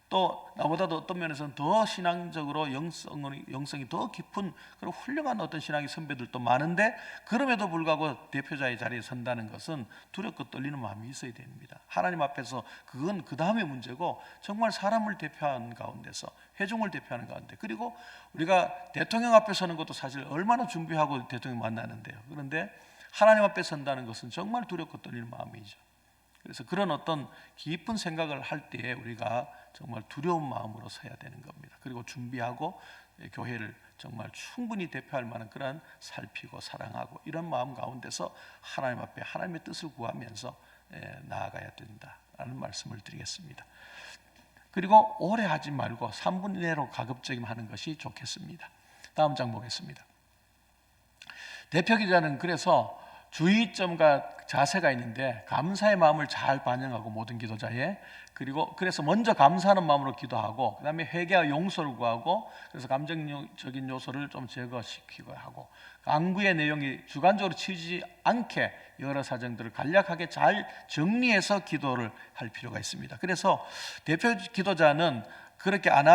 또 나보다도 어떤 면에서는 더 신앙적으로 영성이 더 깊은 그런 훌륭한 어떤 신앙의 선배들도 많은데, 그럼에도 불구하고 대표자의 자리에 선다는 것은 두렵고 떨리는 마음이 있어야 됩니다. 하나님 앞에서 그건 그 다음의 문제고, 정말 사람을 대표하는 가운데서, 회중을 대표하는 가운데, 그리고 우리가 대통령 앞에 서는 것도 사실 얼마나 준비하고 대통령 만나는데요. 그런데 하나님 앞에 선다는 것은 정말 두렵고 떨리는 마음이죠. 그래서 그런 어떤 깊은 생각을 할 때에 우리가 정말 두려운 마음으로 서야 되는 겁니다. 그리고 준비하고 교회를 정말 충분히 대표할 만한 그런 살피고 사랑하고 이런 마음 가운데서 하나님 앞에 하나님의 뜻을 구하면서 나아가야 된다라는 말씀을 드리겠습니다. 그리고 오래 하지 말고 3분 이내로 가급적이면 하는 것이 좋겠습니다. 다음 장 보겠습니다. 대표 기자는 그래서 주의점과 자세가 있는데, 감사의 마음을 잘 반영하고 모든 기도자에, 그리고 그래서 먼저 감사하는 마음으로 기도하고, 그 다음에 회개와 용서를 구하고, 그래서 감정적인 요소를 좀 제거시키고 하고, 간구의 내용이 주관적으로 치우치지 않게 여러 사정들을 간략하게 잘 정리해서 기도를 할 필요가 있습니다. 그래서 대표 기도자는 그렇게 안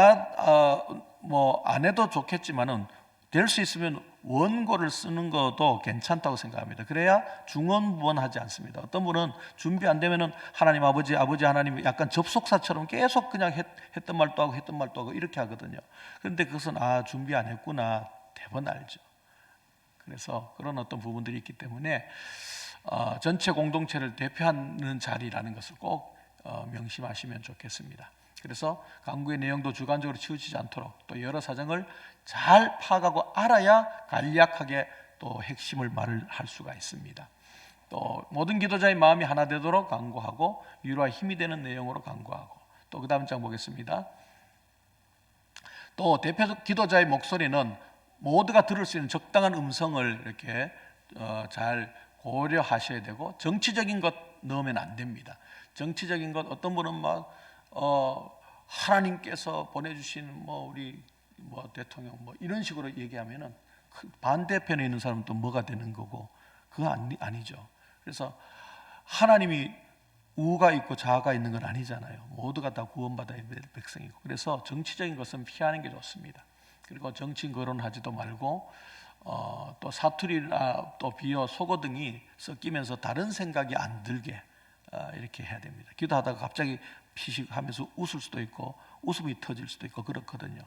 해도 좋겠지만은 될 수 있으면 원고를 쓰는 것도 괜찮다고 생각합니다. 그래야 중언부언하지 않습니다. 어떤 분은 준비 안 되면은 하나님 아버지 하나님 약간 접속사처럼 계속 그냥 했던 말도 하고 이렇게 하거든요. 그런데 그것은 준비 안 했구나 대번 알죠. 그래서 그런 어떤 부분들이 있기 때문에 전체 공동체를 대표하는 자리라는 것을 꼭 명심하시면 좋겠습니다. 그래서 간구의 내용도 주관적으로 치우치지 않도록 또 여러 사정을 잘 파악하고 알아야 간략하게 또 핵심을 말을 할 수가 있습니다. 또 모든 기도자의 마음이 하나 되도록 간구하고 위로와 힘이 되는 내용으로 간구하고, 또 그 다음 장 보겠습니다. 또 대표 기도자의 목소리는 모두가 들을 수 있는 적당한 음성을 이렇게 잘 고려하셔야 되고, 정치적인 것 넣으면 안 됩니다. 정치적인 것, 어떤 분은 막 하나님께서 보내주신 우리 대통령 이런 식으로 얘기하면은 반대편에 있는 사람은 또 뭐가 되는 거고, 그거 아니죠. 그래서 하나님이 우가 있고 자아가 있는 건 아니잖아요. 모두가 다 구원받아야 될 백성이고, 그래서 정치적인 것은 피하는 게 좋습니다. 그리고 정치인 거론하지도 말고, 또 사투리나 또 비어 속어 등이 섞이면서 다른 생각이 안 들게 이렇게 해야 됩니다. 기도하다가 갑자기 피식하면서 웃을 수도 있고 웃음이 터질 수도 있고 그렇거든요.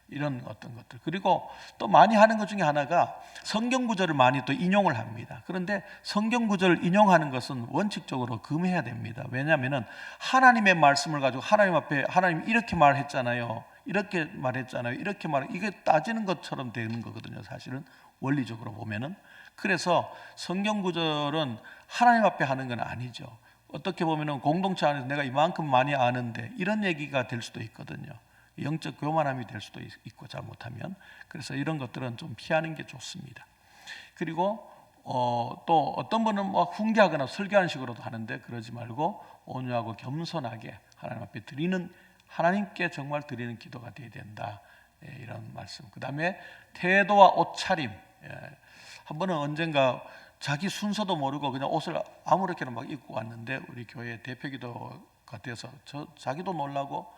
이런 어떤 것들. 그리고 또 많이 하는 것 중에 하나가 성경 구절을 많이 또 인용을 합니다. 그런데 성경 구절을 인용하는 것은 원칙적으로 금해야 됩니다. 왜냐하면 하나님의 말씀을 가지고 하나님 앞에 하나님 이렇게 말했잖아요, 이렇게 말했잖아요, 이렇게 이게 따지는 것처럼 되는 거거든요. 사실은 원리적으로 보면은. 그래서 성경 구절은 하나님 앞에 하는 건 아니죠. 어떻게 보면은 공동체 안에서 내가 이만큼 많이 아는데 이런 얘기가 될 수도 있거든요. 영적 교만함이 될 수도 있고 잘못하면. 그래서 이런 것들은 좀 피하는 게 좋습니다. 그리고 또 어떤 분은 훈계하거나 설교하는 식으로도 하는데, 그러지 말고 온유하고 겸손하게 하나님 앞에 하나님께 정말 드리는 기도가 되어야 된다. 이런 말씀. 그 다음에 태도와 옷차림. 한 번은 언젠가 자기 순서도 모르고 그냥 옷을 아무렇게나 막 입고 왔는데, 우리 교회 대표기도가 돼서 자기도 놀라고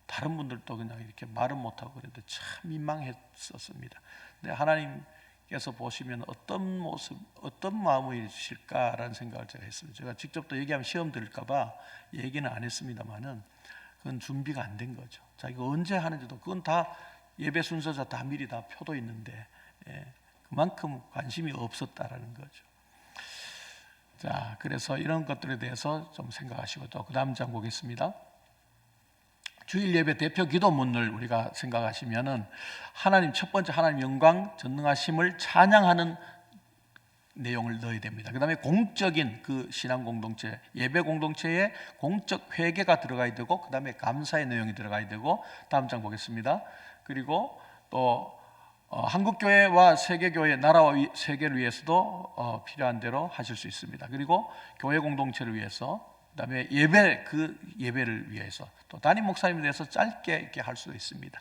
다른 분들도 그냥 이렇게 말은 못하고 그랬는데 참 민망했었습니다. 근데 하나님께서 보시면 어떤 모습, 어떤 마음이실까라는 생각을 제가 했습니다. 제가 직접 또 얘기하면 시험 들을까봐 얘기는 안 했습니다만은, 그건 준비가 안 된 거죠. 자기가 언제 하는지도, 그건 다 예배 순서자 다 미리 다 표도 있는데 그만큼 관심이 없었다라는 거죠. 자, 그래서 이런 것들에 대해서 좀 생각하시고, 또 그 다음 장 보겠습니다. 주일 예배 대표 기도문을 우리가 생각하시면은, 첫 번째 하나님 영광 전능하심을 찬양하는 내용을 넣어야 됩니다. 그 다음에 공적인 그 신앙 공동체, 예배 공동체에 공적 회개가 들어가야 되고, 그 다음에 감사의 내용이 들어가야 되고, 다음 장 보겠습니다. 그리고 또 한국교회와 세계교회, 나라와 세계를 위해서도 필요한 대로 하실 수 있습니다. 그리고 교회 공동체를 위해서, 그 다음에 예배를 위해서, 또 담임 목사님에 대해서 짧게 이렇게 할 수도 있습니다.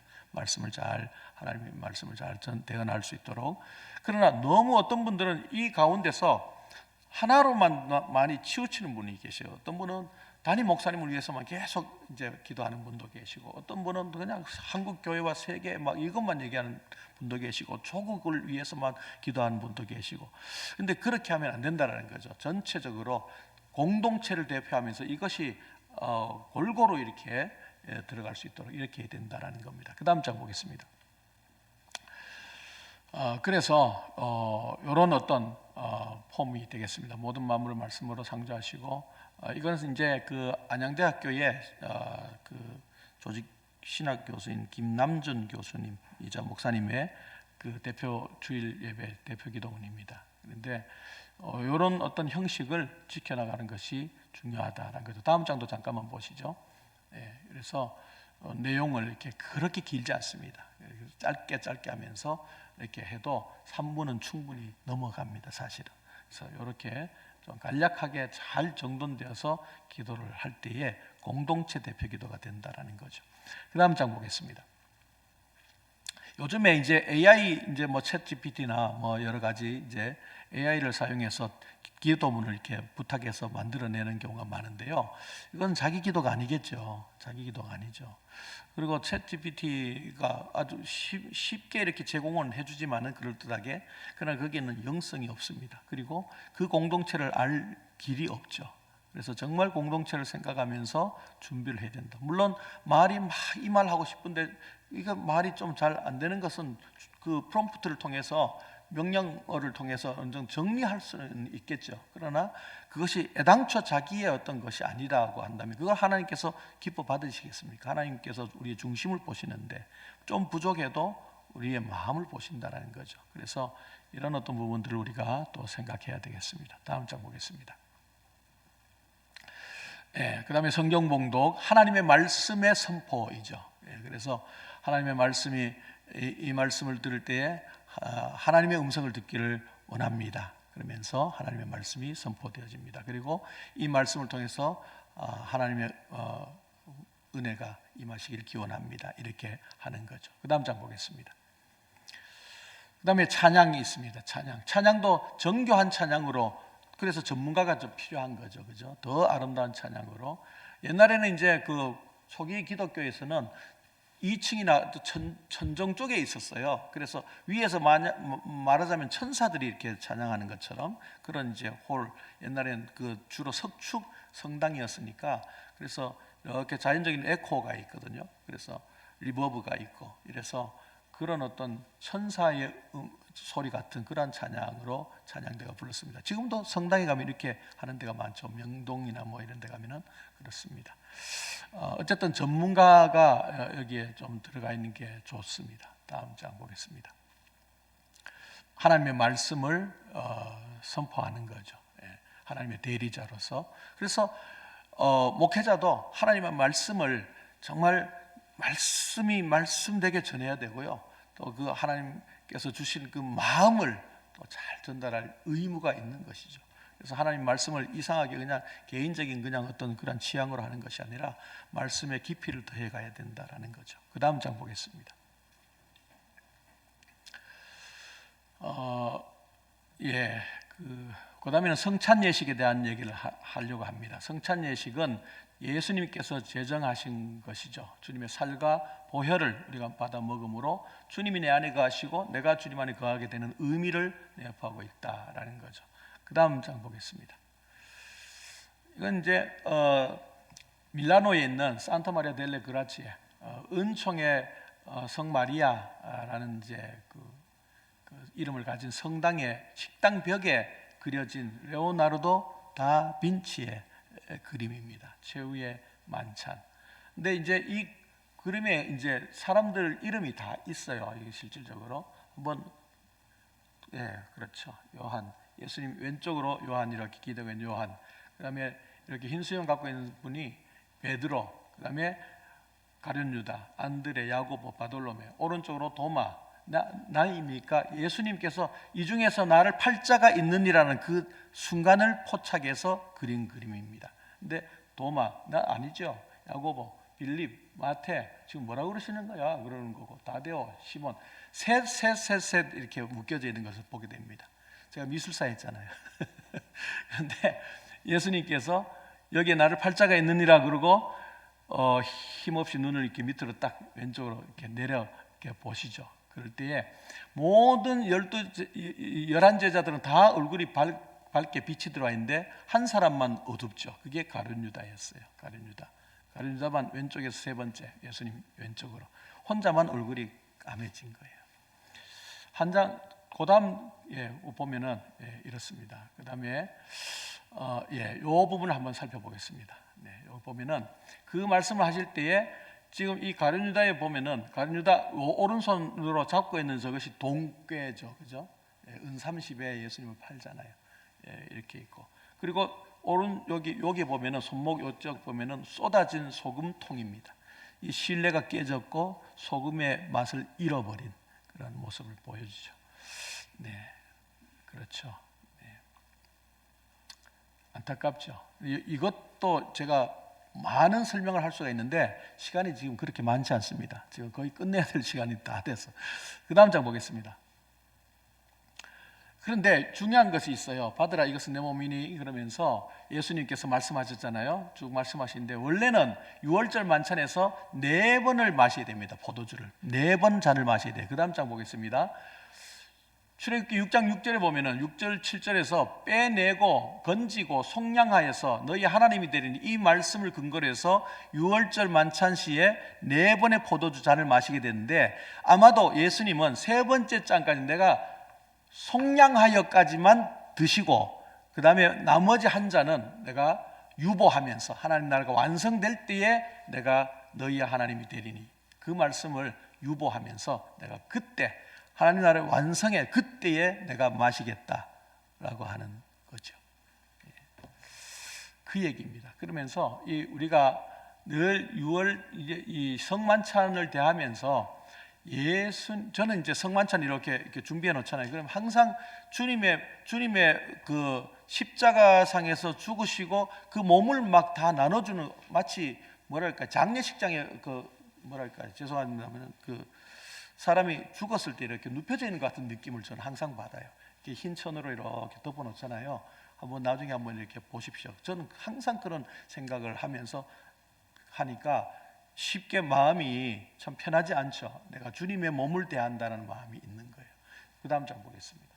하나님의 말씀을 잘 대언할 수 있도록. 그러나 너무 어떤 분들은 이 가운데서 하나로만 많이 치우치는 분이 계셔요. 어떤 분은 담임 목사님을 위해서만 계속 이제 기도하는 분도 계시고, 어떤 분은 그냥 한국 교회와 세계 막 이것만 얘기하는 분도 계시고, 조국을 위해서만 기도하는 분도 계시고. 근데 그렇게 하면 안 된다는 거죠. 전체적으로 공동체를 대표하면서 이것이 골고루 이렇게 들어갈 수 있도록 이렇게 해야 된다는 겁니다. 그 다음 장 보겠습니다. 그래서 이런 어떤 폼이 되겠습니다. 모든 만물을 말씀으로 창조하시고, 이것은 이제 그 안양대학교의 그 조직 신학 교수인 김남준 교수님이자 목사님의 그 대표 주일 예배 대표 기도문입니다. 그런데 이런 어떤 형식을 지켜나가는 것이 중요하다는 거죠. 다음 장도 잠깐만 보시죠. 그래서 내용을 이렇게 그렇게 길지 않습니다. 짧게 하면서 이렇게 해도 3분은 충분히 넘어갑니다, 사실은. 그래서 이렇게 좀 간략하게 잘 정돈되어서 기도를 할 때에 공동체 대표 기도가 된다라는 거죠. 그 다음 장 보겠습니다. 요즘에 이제 AI 이제 뭐 챗GPT나 뭐 여러 가지 이제 AI를 사용해서 기도문을 이렇게 부탁해서 만들어내는 경우가 많은데요. 이건 자기 기도가 아니겠죠. 자기 기도가 아니죠. 그리고 챗GPT가 아주 쉽게 이렇게 제공을 해주지만은 그럴듯하게, 그러나 거기에는 영성이 없습니다. 그리고 그 공동체를 알 길이 없죠. 그래서 정말 공동체를 생각하면서 준비를 해야 된다. 물론 말이 막 이 말 하고 싶은데 이거 말이 좀 잘 안 되는 것은 그 프롬프트를 통해서, 명령어를 통해서 어느 정도 정리할 수는 있겠죠. 그러나 그것이 애당초 자기의 어떤 것이 아니라고 한다면 그걸 하나님께서 기뻐 받으시겠습니까? 하나님께서 우리의 중심을 보시는데 좀 부족해도 우리의 마음을 보신다는 거죠. 그래서 이런 어떤 부분들을 우리가 또 생각해야 되겠습니다. 다음 장 보겠습니다. 그 다음에 성경 봉독, 하나님의 말씀의 선포이죠. 그래서 하나님의 말씀이, 이 말씀을 들을 때에 하나님의 음성을 듣기를 원합니다. 그러면서 하나님의 말씀이 선포되어집니다. 그리고 이 말씀을 통해서 하나님의 은혜가 임하시길 기원합니다. 이렇게 하는 거죠. 그 다음 장 보겠습니다. 그 다음에 찬양이 있습니다. 찬양도 정교한 찬양으로, 그래서 전문가가 좀 필요한 거죠. 그죠? 더 아름다운 찬양으로. 옛날에는 이제 그 초기 기독교에서는 2층이나 천정 쪽에 있었어요. 그래서 위에서 말하자면 천사들이 이렇게 찬양하는 것처럼 그런 이제 홀, 옛날에는 그 주로 석축 성당이었으니까, 그래서 이렇게 자연적인 에코가 있거든요. 그래서 리버브가 있고, 이래서 그런 어떤 천사의 소리 같은 그런 찬양으로 찬양대가 불렀습니다. 지금도 성당에 가면 이렇게 하는 데가 많죠. 명동이나 뭐 이런 데 가면은 그렇습니다. 어쨌든 전문가가 여기에 좀 들어가 있는 게 좋습니다. 다음 장 보겠습니다. 하나님의 말씀을 선포하는 거죠. 하나님의 대리자로서. 그래서 목회자도 하나님의 말씀을 정말 말씀되게 전해야 되고요. 또 그 하나님께서 주신 그 마음을 또 잘 전달할 의무가 있는 것이죠. 그래서 하나님 말씀을 이상하게 그냥 개인적인 그냥 어떤 그런 취향으로 하는 것이 아니라 말씀의 깊이를 더해 가야 된다라는 거죠. 그 다음 장 보겠습니다. 그 다음에는 성찬 예식에 대한 얘기를 하려고 합니다. 성찬 예식은 예수님께서 제정하신 것이죠. 주님의 살과 보혈을 우리가 받아 먹음으로 주님이 내 안에 거하시고 내가 주님 안에 거하게 되는 의미를 내포하고 있다라는 거죠. 그 다음 장 보겠습니다. 이건 이제 밀라노에 있는 산타 마리아 델레 그라치에 은총의 성 마리아라는 이제 그 이름을 가진 성당의 식당 벽에 그려진 레오나르도 다 빈치의 그림입니다. 최후의 만찬. 근데 이제 이 그림에 이제 사람들 이름이 다 있어요. 이게 실질적으로 한번 네, 그렇죠. 요한, 예수님 왼쪽으로 요한, 이렇게 기대고 있는 요한, 그다음에 이렇게 흰 수염 갖고 있는 분이 베드로, 그다음에 가룟 유다, 안드레, 야고보, 바돌로메, 오른쪽으로 도마. 나입니까? 예수님께서 이 중에서 나를 팔자가 있느니라는 그 순간을 포착해서 그린 그림입니다. 근데 도마, 나 아니죠. 야고보, 빌립, 마태, 지금 뭐라고 그러시는 거야? 그러는 거고, 다데오, 시몬, 셋 이렇게 묶여져 있는 것을 보게 됩니다. 제가 미술사 했잖아요. 그런데 예수님께서 여기에 나를 팔자가 있느니라 그러고 힘없이 눈을 이렇게 밑으로 딱 왼쪽으로 이렇게 내려 이렇게 보시죠. 그럴 때에 모든 11제자들은 다 얼굴이 밝게 빛이 들어와 있는데 한 사람만 어둡죠. 그게 가룟 유다였어요. 가룟 유다만 왼쪽에서 세 번째, 예수님 왼쪽으로 혼자만 얼굴이 까매진 거예요. 한 장 그다음 보면은 이렇습니다. 그다음에 요 부분을 한번 살펴보겠습니다. 여기 보면은 그 말씀을 하실 때에 지금 이 가룟 유다에 보면은 가룟 유다 오른손으로 잡고 있는 저것이 동궤죠, 그죠? 은 30에 예수님을 팔잖아요. 이렇게 있고, 그리고 여기 보면은 손목 요쪽 보면은 쏟아진 소금통입니다. 이 신뢰가 깨졌고 소금의 맛을 잃어버린 그런 모습을 보여주죠. 네, 그렇죠. 네. 안타깝죠. 이것도 제가 많은 설명을 할 수가 있는데 시간이 지금 그렇게 많지 않습니다. 지금 거의 끝내야 될 시간이 다 돼서. 그 다음 장 보겠습니다. 그런데 중요한 것이 있어요. 받으라, 이것은 내 몸이니, 그러면서 예수님께서 말씀하셨잖아요. 쭉 말씀하시는데 원래는 유월절 만찬에서 4번을 마셔야 됩니다. 포도주를 4번 잔을 마셔야 돼요. 그 다음 장 보겠습니다. 출애굽기 6장 6절에 보면은 6절 7절에서 빼내고 건지고 속량하여서 너희 하나님이 되리니, 이 말씀을 근거로 해서 유월절 만찬 시에 4번의 포도주 잔을 마시게 되는데, 아마도 예수님은 3번째 잔까지 내가 속량하여까지만 드시고 그 다음에 나머지 한 잔은 내가 유보하면서 하나님 나라가 완성될 때에 내가 너희의 하나님이 되리니, 그 말씀을 유보하면서 내가 그때 하나님 나라의 완성의 그때에 내가 마시겠다라고 하는 거죠. 그 얘기입니다. 그러면서 우리가 늘 6월 이 성만찬을 대하면서 저는 이제 성만찬 이렇게 준비해 놓잖아요. 그럼 항상 주님의 그 십자가상에서 죽으시고 그 몸을 막 다 나눠주는, 마치 뭐랄까 장례식장에 죄송합니다만 그 사람이 죽었을 때 이렇게 눕혀져 있는 것 같은 느낌을 저는 항상 받아요. 이렇게 흰 천으로 이렇게 덮어 놓잖아요. 나중에 한번 이렇게 보십시오. 저는 항상 그런 생각을 하면서 하니까 쉽게 마음이 참 편하지 않죠. 내가 주님의 몸을 대한다는 마음이 있는 거예요. 그 다음 장 보겠습니다.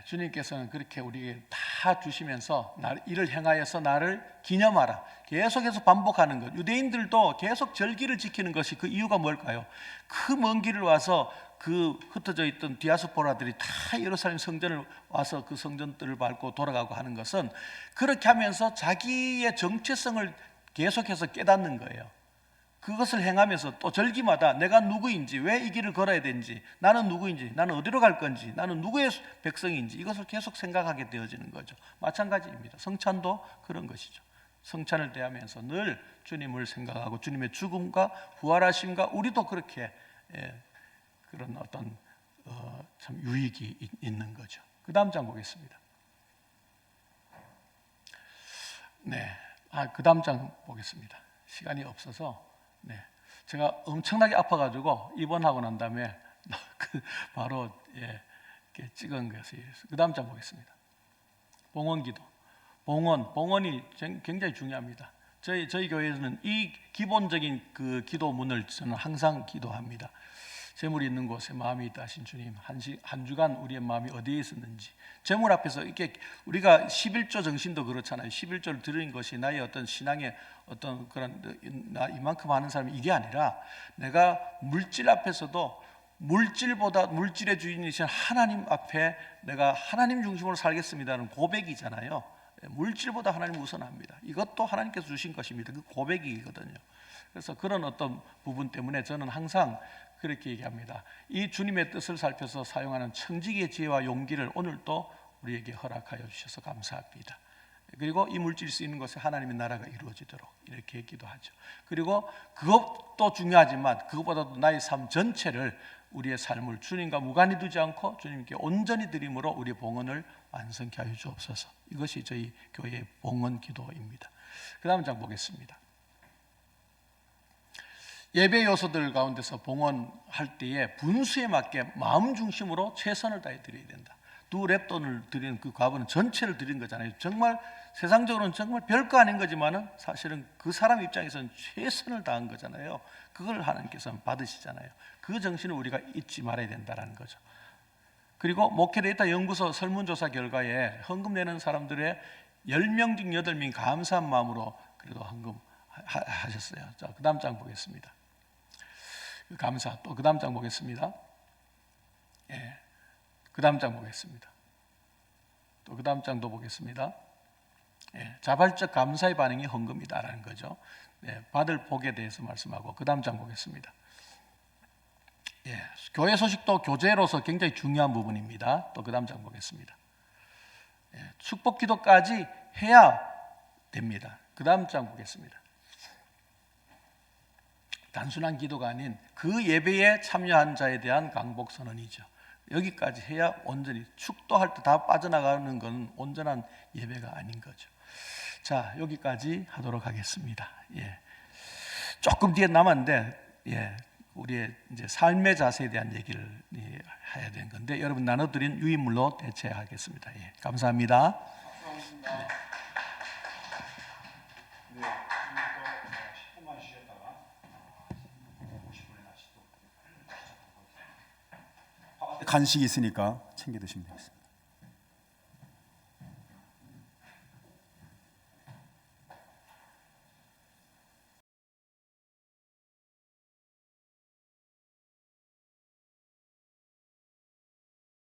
주님께서는 그렇게 우리에게 다 주시면서 이를 행하여서 나를 기념하라, 계속해서 반복하는 것. 유대인들도 계속 절기를 지키는 것이 그 이유가 뭘까요? 그 먼 길을 와서 그 흩어져 있던 디아스포라들이 다 예루살렘 성전을 와서 그 성전들을 밟고 돌아가고 하는 것은 그렇게 하면서 자기의 정체성을 계속해서 깨닫는 거예요. 그것을 행하면서 또 절기마다 내가 누구인지, 왜 이 길을 걸어야 되는지, 나는 누구인지, 나는 어디로 갈 건지, 나는 누구의 백성인지, 이것을 계속 생각하게 되어지는 거죠. 마찬가지입니다. 성찬도 그런 것이죠. 성찬을 대하면서 늘 주님을 생각하고 주님의 죽음과 부활하심과 우리도 그렇게 그런 어떤 참 유익이 있는 거죠. 그 다음 장 보겠습니다. 그 다음 장 보겠습니다. 시간이 없어서. 제가 엄청나게 아파가지고 입원하고 난 다음에 바로 이렇게 찍은 것이. 그 다음 장 보겠습니다. 봉헌기도. 봉헌이 굉장히 중요합니다. 저희 교회에서는 이 기본적인 그 기도문을 저는 항상 기도합니다. 재물이 있는 곳에 마음이 있다 하신 주님, 한 주간 우리의 마음이 어디에 있었는지. 재물 앞에서 이렇게 우리가 11조 정신도 그렇잖아요. 11조를 드리는 것이 나의 어떤 신앙의 어떤 그런 나 이만큼 하는 사람이 이게 아니라, 내가 물질 앞에서도 물질보다 물질의 주인이신 하나님 앞에 내가 하나님 중심으로 살겠습니다는 고백이잖아요. 물질보다 하나님 우선합니다. 이것도 하나님께서 주신 것입니다. 그 고백이거든요. 그래서 그런 어떤 부분 때문에 저는 항상 그렇게 얘기합니다. 이 주님의 뜻을 살펴서 사용하는 청지기의 지혜와 용기를 오늘도 우리에게 허락하여 주셔서 감사합니다. 그리고 이물질 수 있는 것에 하나님의 나라가 이루어지도록 이렇게 기도하죠. 그리고 그것도 중요하지만 그것보다도 나의 삶 전체를, 우리의 삶을 주님과 무관히 두지 않고 주님께 온전히 드림으로 우리의 봉헌을 완성케 하여 주옵소서. 이것이 저희 교회의 봉헌 기도입니다. 그 다음 장 보겠습니다. 예배 요소들 가운데서 봉헌할 때에 분수에 맞게 마음 중심으로 최선을 다해 드려야 된다. 두 랩돈을 드리는 그 값은 전체를 드린 거잖아요. 정말 세상적으로는 정말 별거 아닌 거지만은 사실은 그 사람 입장에서는 최선을 다한 거잖아요. 그걸 하나님께서는 받으시잖아요. 그 정신을 우리가 잊지 말아야 된다는 거죠. 그리고 목회데이터 연구소 설문조사 결과에 헌금 내는 사람들의 10명 중 8명이 감사한 마음으로 그래도 헌금 하셨어요. 자, 그 다음 장 보겠습니다. 감사. 또 그 다음 장 보겠습니다. 예. 그 다음 장 보겠습니다. 또 그 다음 장도 보겠습니다. 예. 자발적 감사의 반응이 헌금이다라는 거죠. 예. 받을 복에 대해서 말씀하고 그 다음 장 보겠습니다. 예. 교회 소식도 교제로서 굉장히 중요한 부분입니다. 또 그 다음 장 보겠습니다. 예. 축복 기도까지 해야 됩니다. 그 다음 장 보겠습니다. 단순한 기도가 아닌 그 예배에 참여한 자에 대한 강복 선언이죠. 여기까지 해야 온전히, 축도할 때 다 빠져나가는 건 온전한 예배가 아닌 거죠. 자, 여기까지 하도록 하겠습니다. 예. 조금 뒤에 남았는데, 예, 우리의 이제 삶의 자세에 대한 얘기를 해야 되는 건데, 여러분 나눠드린 유인물로 대체하겠습니다. 예, 감사합니다. 감사합니다. 네, 10분만 쉬었다가 50분에 다시 또 간식이 있으니까 챙겨 드시면 되겠습니다.